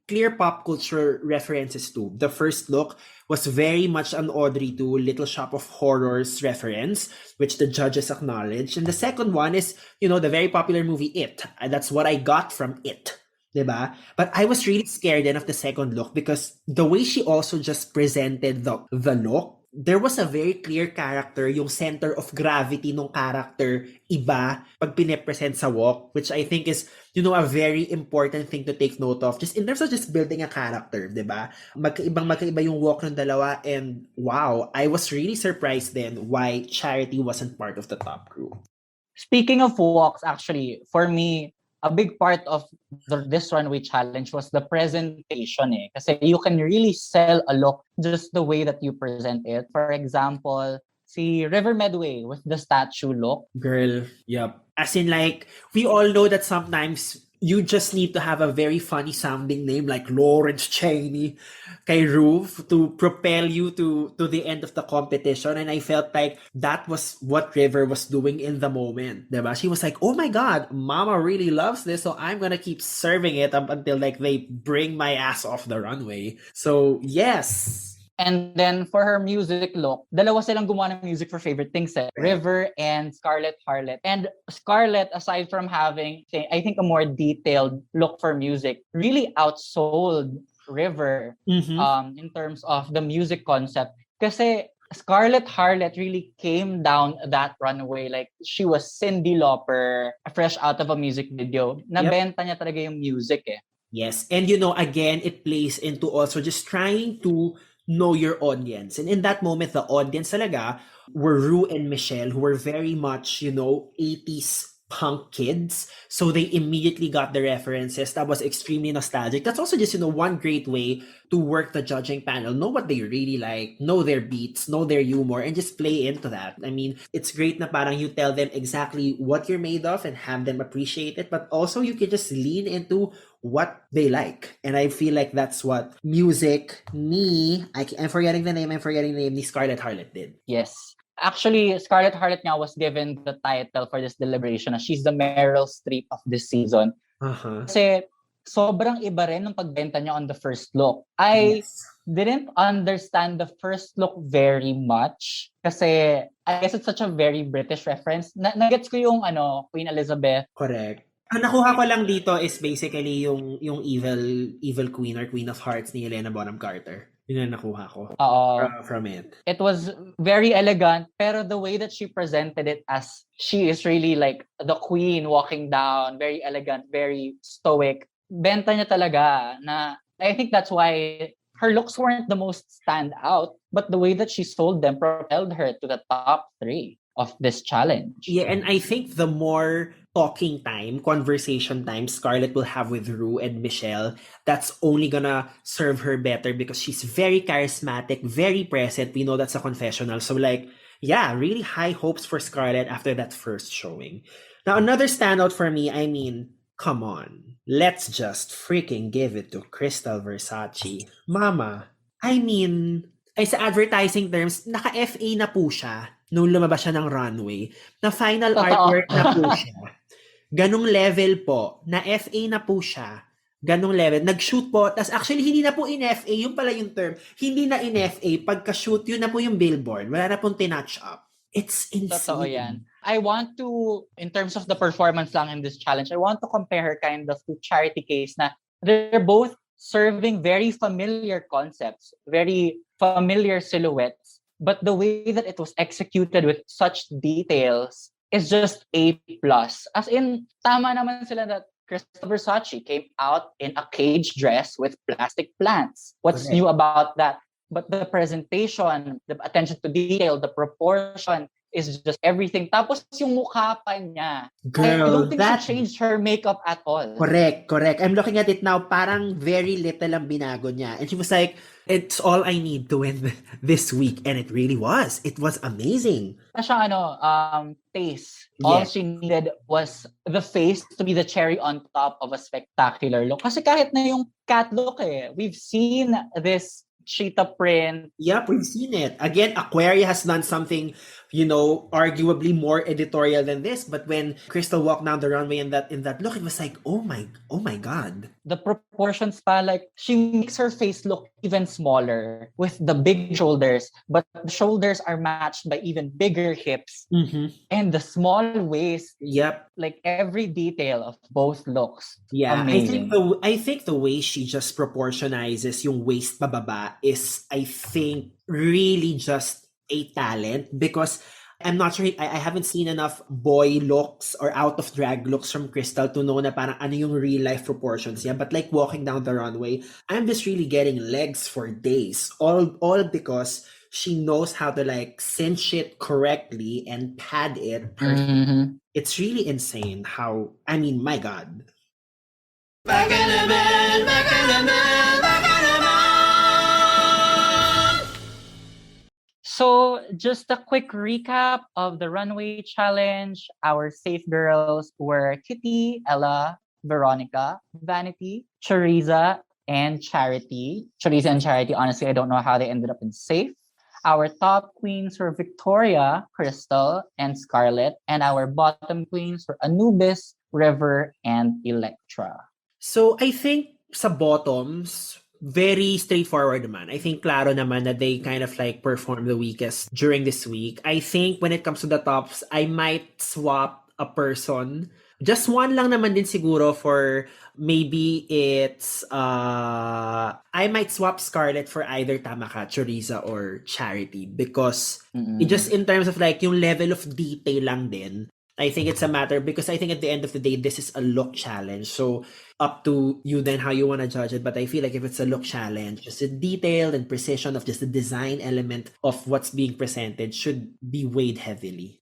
clear pop culture references too. The first look was very much an Audrey 2 Little Shop of Horrors reference, which the judges acknowledged. And the second one is, the very popular movie It. That's what I got from It. 'Diba? But I was really scared then of the second look because the way she also just presented the look, there was a very clear character, yung center of gravity ng character, iba pag pinipresent sa walk, which I think is, a very important thing to take note of. Just in terms of just building a character, 'di ba? Magkaiba yung walk ng dalawa, and wow, I was really surprised then why Charity wasn't part of the top group. Speaking of walks, actually, for me, a big part of this runway challenge was the presentation Kasi you can really sell a look just the way that you present it. For example, si River Medway with the statue look. Girl, yep. As in, like, we all know that sometimes you just need to have a very funny sounding name like Lawrence Cheney kay Ruf to propel you to the end of the competition. And I felt like that was what River was doing in the moment. Diba? She was like, oh my God, Mama really loves this, so I'm gonna keep serving it up until like they bring my ass off the runway. So, yes. And then for her music look, dalawa silang gumawa ng music for Favorite Things River and Scarlett Harlot. And Scarlett, aside from having, I think, a more detailed look for music, really outsold River in terms of the music concept. Kasi Scarlett Harlot really came down that runway like she was Cyndi Lauper, fresh out of a music video. Nabenta niya talaga yung music Yes. And again, it plays into also just trying to know your audience. And in that moment, the audience talaga were Ru and Michelle, who were very much, 80s punk kids. So they immediately got the references. That was extremely nostalgic. That's also just, one great way to work the judging panel. Know what they really like, know their beats, know their humor, and just play into that. I mean, it's great na parang you tell them exactly what you're made of and have them appreciate it, but also you can just lean into what they like. And I feel like that's what music, I'm forgetting the name ni Scarlett Harlot did. Yes. Actually, Scarlett Harlot nga was given the title for this deliberation. She's the Meryl Streep of this season. Kasi sobrang iba rin ng pagbenta niya on the first look. I didn't understand the first look very much kasi I guess it's such a very British reference. Nagets ko yung Queen Elizabeth. Correct. Ang nakuha ko lang dito is basically yung evil queen or Queen of Hearts ni Helena Bonham Carter. Yun ang nakuha ko from it. It was very elegant, pero the way that she presented it as she is really like the queen walking down, very elegant, very stoic. Benta niya talaga na I think that's why her looks weren't the most standout, but the way that she sold them propelled her to the top 3 of this challenge. Yeah, and I think the more talking time, conversation time Scarlett will have with Ru and Michelle, that's only gonna serve her better because she's very charismatic, very present. We know that's a confessional. So really high hopes for Scarlett after that first showing. Now, another standout for me, I mean, come on. Let's just freaking give it to Crystal Versace. Mama, I mean, sa advertising terms, naka-FA na po siya nung lumabas siya ng runway. Na final artwork na po siya. Ganong level po. Na FA na po siya. Ganong level. Nag-shoot po. Tas actually, hindi na po in-FA. Yung pala yung term. Hindi na in-FA. Pagka-shoot, yun na po yung billboard. Wala na pong tinatch up. It's insane. Totoo yan. I want to, in terms of the performance lang in this challenge, I want to compare her kind of to Charity Case na they're both serving very familiar concepts, very familiar silhouettes, but the way that it was executed with such details is just A+. As in, tama naman sila that Crystal Versace came out in a cage dress with plastic plants. What's new about that? But the presentation, the attention to detail, the proportion is just everything. Tapos yung mukha pa niya. Girl, I don't think she changed her makeup at all. Correct. I'm looking at it now. Parang very little ang binago niya. And she was like, it's all I need to win this week. And it really was. It was amazing. Siyang face. All she needed was the face to be the cherry on top of a spectacular look. Kasi kahit na yung cat look we've seen this cheetah print. Yep, we've seen it. Again, Aquaria has done something, arguably more editorial than this. But when Crystal walked down the runway in that look, it was like, oh my God. The proportions pa, like, she makes her face look even smaller with the big shoulders, but the shoulders are matched by even bigger hips. Mm-hmm. And the small waist, Yep. like every detail of both looks. Yeah, Amazing. I think the way she just proportionizes yung waist pababa is, I think, really just a talent, because I'm not sure, I haven't seen enough boy looks or out of drag looks from Crystal to know na parang ano yung real life proportions niya. But like walking down the runway, I'm just really getting legs for days. All because she knows how to like cinch it correctly and pad it perfectly. Mhm. It's really insane how, I mean, my God. So, just a quick recap of the runway challenge. Our safe girls were Kitty, Ella, Veronica, Vanity, Theresa, and Charity. Theresa and Charity, honestly, I don't know how they ended up in safe. Our top queens were Victoria, Crystal, and Scarlett. And our bottom queens were Anubis, River, and Electra. So I think sa bottoms, very straightforward naman. I think klaro naman that they kind of like perform the weakest during this week. I think when it comes to the tops, I might swap a person. Just one lang naman din siguro for maybe it's I might swap Scarlett for either Tamaka, Choriza, or Charity, because it just in terms of like yung level of detail lang din. I think it's a matter, because I think at the end of the day, this is a look challenge. So up to you then how you want to judge it. But I feel like if it's a look challenge, just the detail and precision of just the design element of what's being presented should be weighed heavily.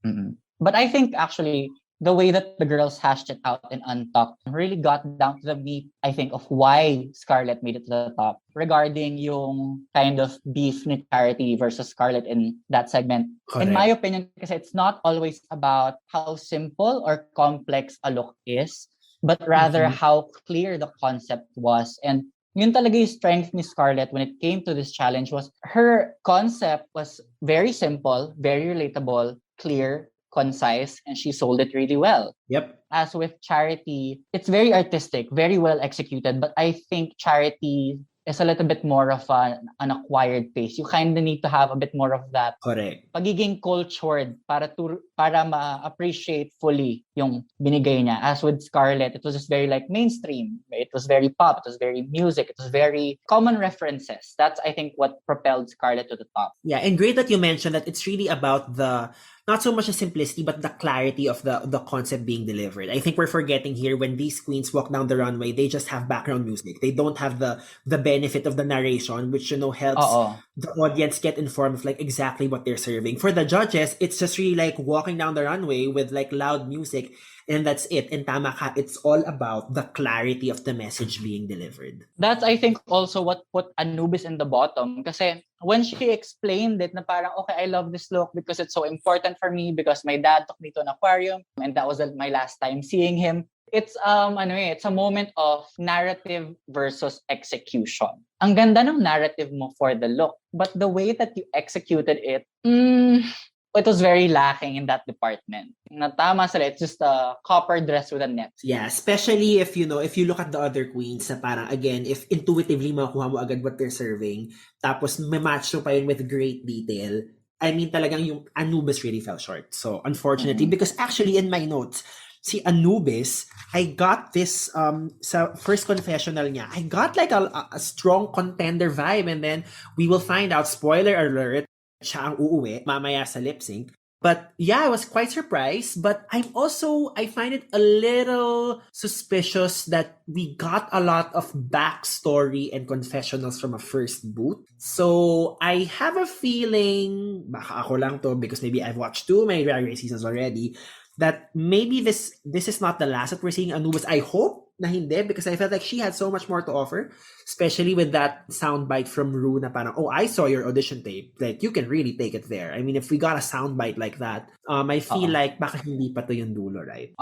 But I think actually the way that the girls hashed it out in Untucked really got down to the meat, I think, of why Scarlett made it to the top regarding yung kind of beef ni Charity versus Scarlett in that segment. Correct. In my opinion, kasi it's not always about how simple or complex a look is, but rather how clear the concept was. And yun talaga yung strength ni Scarlett when it came to this challenge, was her concept was very simple, very relatable, clear, concise, and she sold it really well. Yep. As with Charity, it's very artistic, very well executed, but I think Charity is a little bit more of an acquired taste. You kind of need to have a bit more of that Correct. pagiging cultured para ma-appreciate fully yung binigay niya. As with Scarlett, it was just very like mainstream. It was very pop. It was very music. It was very common references. That's, I think, what propelled Scarlett to the top. Yeah, and great that you mentioned that it's really about the, not so much the simplicity, but the clarity of the concept being delivered. I think we're forgetting here, when these queens walk down the runway, they just have background music. They don't have the benefit of the narration, which helps the audience get informed of like exactly what they're serving. For the judges, it's just really like walking down the runway with like loud music, and that's it. And tama ka, it's all about the clarity of the message being delivered. That's, I think, also what put Anubis in the bottom. Kasi when she explained it, na parang, okay, I love this look because it's so important for me, because my dad took me to an aquarium and that was my last time seeing him. It's it's a moment of narrative versus execution. Ang ganda ng narrative mo for the look, but the way that you executed it, it was very lacking in that department. Natama sila, it's just a copper dress with a net. Yeah, especially if you look at the other queens, na parang again, if intuitively makuha mo agad what they're serving, tapos ma-match mo pa yun with great detail, I mean talagang yung Anubis really fell short. So unfortunately, because actually in my notes, si Anubis, I got this sa first confessional niya, I got like a strong contender vibe, and then we will find out, spoiler alert, siya ang uuwi mamaya sa lip sync. But yeah, I was quite surprised. But I find it a little suspicious that we got a lot of backstory and confessionals from a first boot. So I have a feeling, baka ako lang to, because maybe I've watched too many Drag Race seasons already, that maybe this is not the last that we're seeing Anubis. I hope na hindi, because I felt like she had so much more to offer, especially with that soundbite from Ru na parang, oh, I saw your audition tape. Like, you can really take it there. I mean, if we got a soundbite like that, I feel like baka hindi pa to yung dulo, right?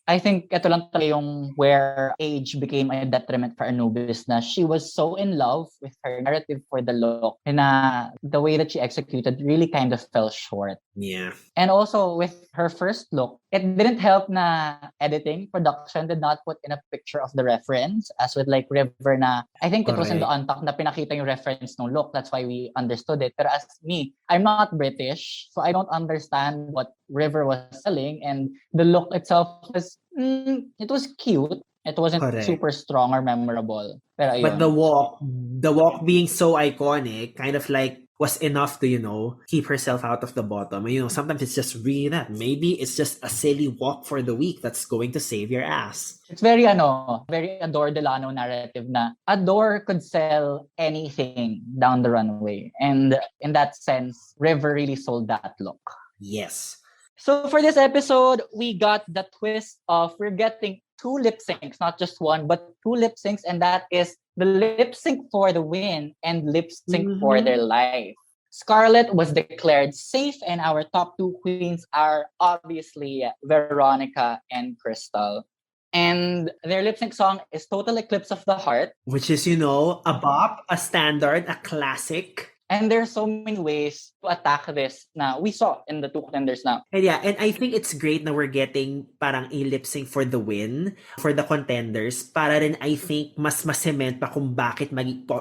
I think ito lang talaga yung where age became a detriment for Anubis, na she was so in love with her narrative for the look, na the way that she executed really kind of fell short. Yeah. And also with her first look, it didn't help na editing, production did not put in a picture of the reference, as with like River na, I think it was in the Correct. Untucked na pinakita yung reference ng look, that's why we understood it. Pero as me, I'm not British, so I don't understand what River was selling, and the look itself was, it was cute. It wasn't Correct. super strong or memorable. Pero But ayun. the walk being so iconic, kind of like was enough to, keep herself out of the bottom. And, sometimes it's just really that. Maybe it's just a silly walk for the week that's going to save your ass. It's very very Adore Delano narrative na Adore could sell anything down the runway. And in that sense, River really sold that look. Yes. So for this episode, we got the twist of we're getting 2 lip syncs, not just one, but 2 lip syncs, and that is the lip sync for the win and lip sync for their life. Scarlett was declared safe, and our top 2 queens are obviously Veronica and Crystal. And their lip sync song is Total Eclipse of the Heart. Which is, a bop, a standard, a classic. And there's so many ways to attack this na we saw in the 2 contenders now. And yeah, and I think it's great na we're getting parang a lip sync for the win, for the contenders, para rin I think mas cement pa kung bakit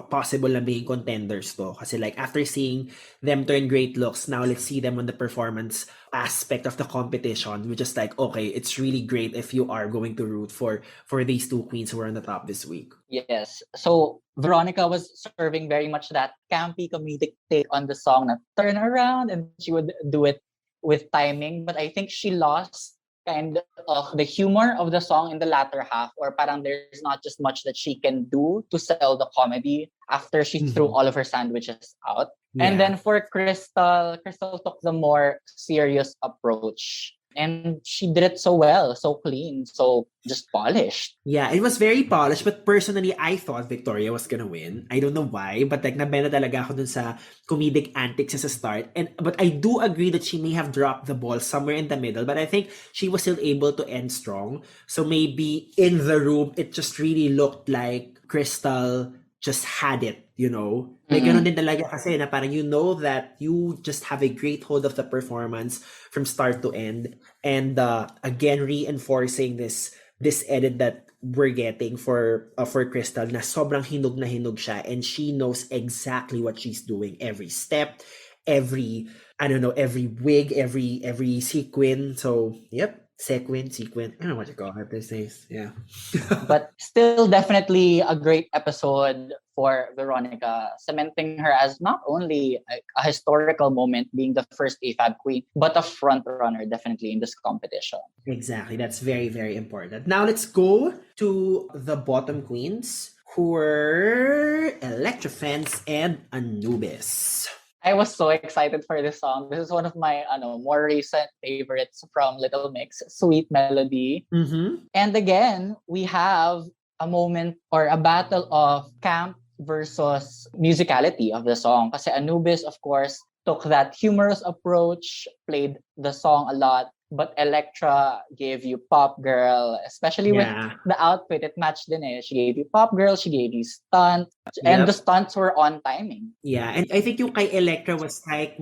possible na maging contenders to. Kasi like after seeing them turn great looks, now let's see them on the performance aspect of the competition. We're just like, okay, it's really great if you are going to root for these 2 queens who are on the top this week. Yes. So Veronica was serving very much that campy comedic take on the song na turn around, and she would do it with timing. But I think she lost kind of the humor of the song in the latter half, or parang there's not just much that she can do to sell the comedy after she threw all of her sandwiches out. Yeah. And then for Crystal took the more serious approach. And she did it so well, so clean, so just polished. Yeah, it was very polished, but personally, I thought Victoria was gonna win. I don't know why, but like nabenta talaga ako dun sa comedic antics sa start. But I do agree that she may have dropped the ball somewhere in the middle, but I think she was still able to end strong. So maybe in the room, it just really looked like Crystal just had it, Like, ganun din talaga kasi na parang that you just have a great hold of the performance from start to end. And again, reinforcing this edit that we're getting for Crystal, na sobrang hinog na hinog siya, and she knows exactly what she's doing. Every step, every wig, every sequin. So, yep. Sequin. I don't know what you call it these days. Yeah. But still definitely a great episode for Veronica, cementing her as not only a historical moment, being the first AFAB queen, but a front runner definitely in this competition. Exactly. That's very, very important. Now let's go to the bottom queens, who were Electrofence and Anubis. I was so excited for this song. This is one of my more recent favorites from Little Mix, Sweet Melody. And again, we have a moment or a battle of camp versus musicality of the song. Kasi Anubis, of course, took that humorous approach, played the song a lot. But Electra gave you Pop Girl, especially with the outfit. It matched din eh. She gave you Pop Girl, she gave you stunt, and the stunts were on timing. Yeah, and I think yung kay Electra was like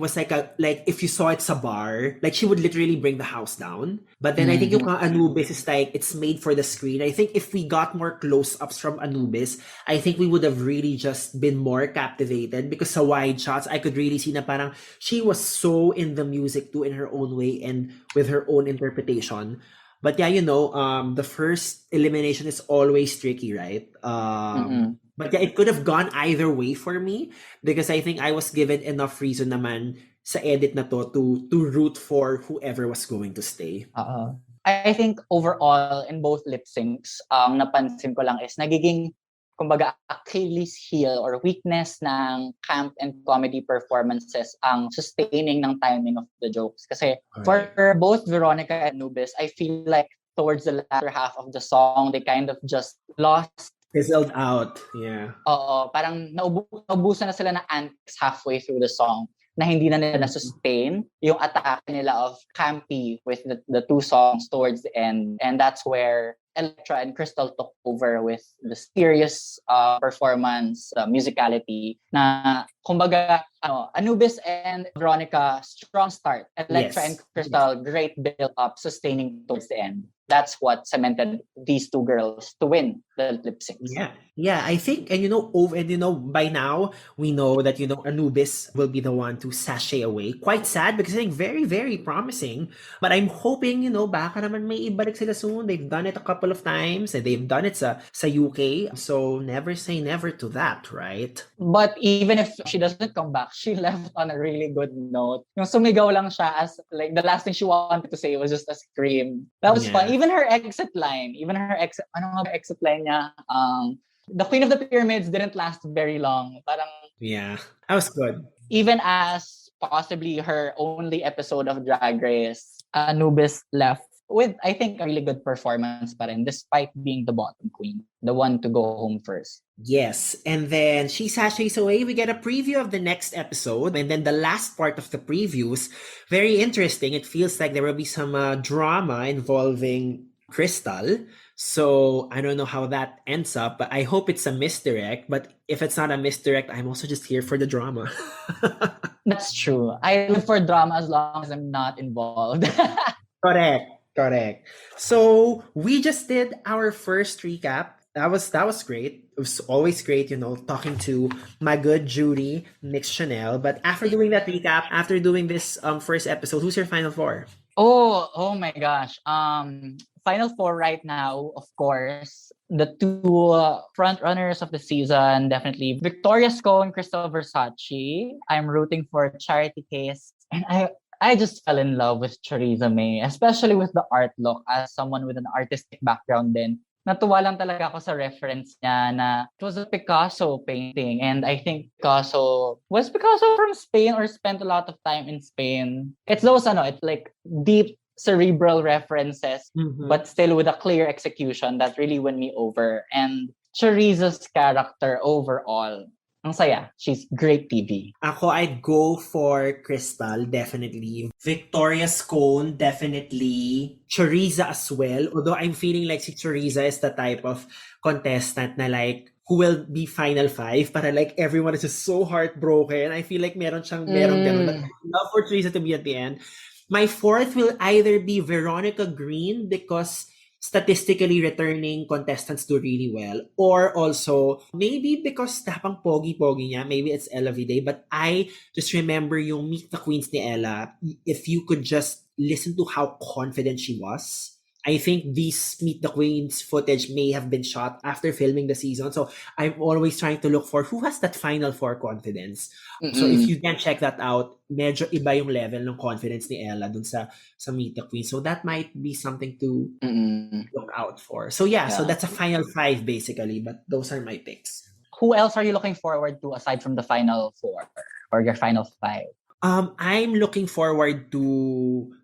if you saw it sa bar, like she would literally bring the house down. But then I think yung kay Anubis is like it's made for the screen. I think if we got more close-ups from Anubis, I think we would have really just been more captivated, because sa wide shots, I could really see na parang she was so in the music too in her own way and with her own interpretation. But yeah, the first elimination is always tricky, right? But yeah, it could have gone either way for me, because I think I was given enough reason naman sa edit na to root for whoever was going to stay. I think overall in both lip syncs, napansin ko lang is nagiging kumbaga Achilles heel or weakness ng camp and comedy performances ang sustaining ng timing of the jokes. Kasi for both Veronica and Anubis, I feel like towards the latter half of the song, they kind of just lost. Fizzled out, yeah. Oo, parang naubusan na sila ng antics halfway through the song. na hindi na nila na-sustain yung atake nila of campy with the two songs towards the end. And that's where Electra and Crystal took over with the serious performance, musicality na kumbaga Anubis and Veronica, strong start. Electra and Crystal, great build up, sustaining towards the end. That's what cemented these two girls to win the lip syncs. Yeah, I think, and by now we know that Anubis will be the one to sashay away. Quite sad because I think very, very promising. But I'm hoping, baka naman may ibalik sila soon. They've done it a couple of times and they've done it sa UK. So never say never to that, right? But even if she doesn't come back, she left on a really good note. Yung sumigaw lang siya as like the last thing she wanted to say was just a scream. That was fun. Even her exit line, ano nga exit line niya? The Queen of the Pyramids didn't last very long. Parang that was good. Even as possibly her only episode of Drag Race, Anubis left with, I think, a really good performance pa rin, despite being the bottom queen, the one to go home first. Yes, and then she sashays away. We get a preview of the next episode, and then the last part of the previews, very interesting. It feels like there will be some drama involving Crystal. So I don't know how that ends up, but I hope it's a misdirect. But if it's not a misdirect, I'm also just here for the drama. That's true. I live for drama as long as I'm not involved. Correct. So we just did our first recap. That was great. It was always great, talking to my good Judy, Myx Chanel. But after doing that recap, after doing this first episode, who's your final four? Oh my gosh. Final four right now, of course, the two front runners of the season, definitely Victoria Sko and Crystal Versace. I'm rooting for Charity Case, and I just fell in love with Theresa May, especially with the art look. As someone with an artistic background din, natuwa lang talaga ako sa reference niya na it was a Picasso painting. And I think was Picasso from Spain or spent a lot of time in Spain. It's those, it's like deep cerebral references, but still with a clear execution that really won me over. And Theresa's character overall, ang saya. She's great TV. Ako, I'd go for Crystal, definitely. Victoria Scone, definitely. Theresa as well. Although I'm feeling like si Theresa is the type of contestant na like, who will be final five, para like everyone is just so heartbroken. I feel like merong ganun. But I'd love for Theresa to be at the end. My fourth will either be Veronica Green because statistically returning contestants do really well, or also maybe because tapang pogi-pogi niya, maybe it's Ella Viday, but I just remember yung Meet the Queens ni Ella. If you could just listen to how confident she was, I think this Meet the Queens footage may have been shot after filming the season. So I'm always trying to look for who has that final four confidence. So if you can check that out, medyo iba yung level ng confidence ni Ella dun sa Meet the Queens. So that might be something to look out for. So so that's a final five basically, but those are my picks. Who else are you looking forward to aside from the final four or your final five? I'm looking forward to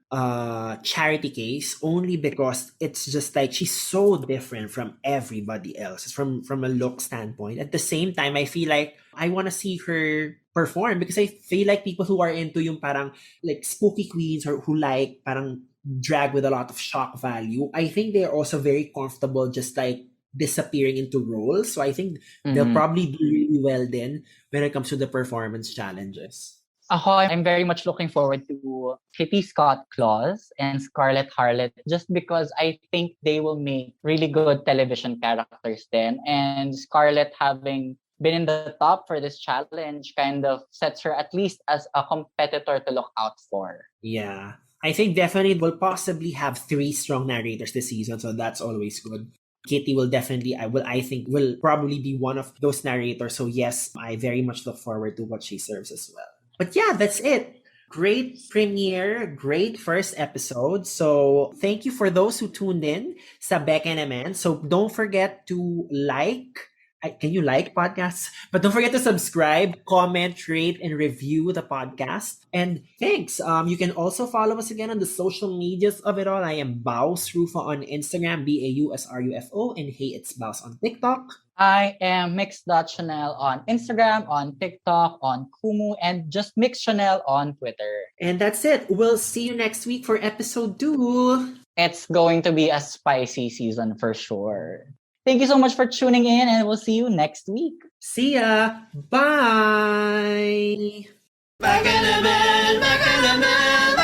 Charity Case only because it's just like she's so different from everybody else from a look standpoint. At the same time, I feel like I want to see her perform because I feel like people who are into yung parang like spooky queens or who like parang drag with a lot of shock value, I think they're also very comfortable just like disappearing into roles. So I think they'll probably do really well then when it comes to the performance challenges. I'm very much looking forward to Kitty Scott Kloss and Scarlett Harlot just because I think they will make really good television characters then. And Scarlett, having been in the top for this challenge, kind of sets her at least as a competitor to look out for. Yeah. I think definitely we'll possibly have 3 strong narrators this season, so that's always good. Kitty will definitely, I think, will probably be one of those narrators. So yes, I very much look forward to what she serves as well. But yeah, that's it. Great premiere, great first episode. So thank you for those who tuned in sa BEKENEMEN. So don't forget to like, can you like podcasts? But don't forget to subscribe, comment, rate, and review the podcast. And thanks. You can also follow us again on the social medias of it all. I am Baus Rufo on Instagram, BAUSRUFO, and hey, it's Baus on TikTok. I am Myx.Chanel on Instagram, on TikTok, on Kumu, and just Myx Chanel on Twitter. And that's it. We'll see you next week for episode 2. It's going to be a spicy season for sure. Thank you so much for tuning in, and we'll see you next week. See ya. Bye. BEKENEMEN, BEKENEMEN,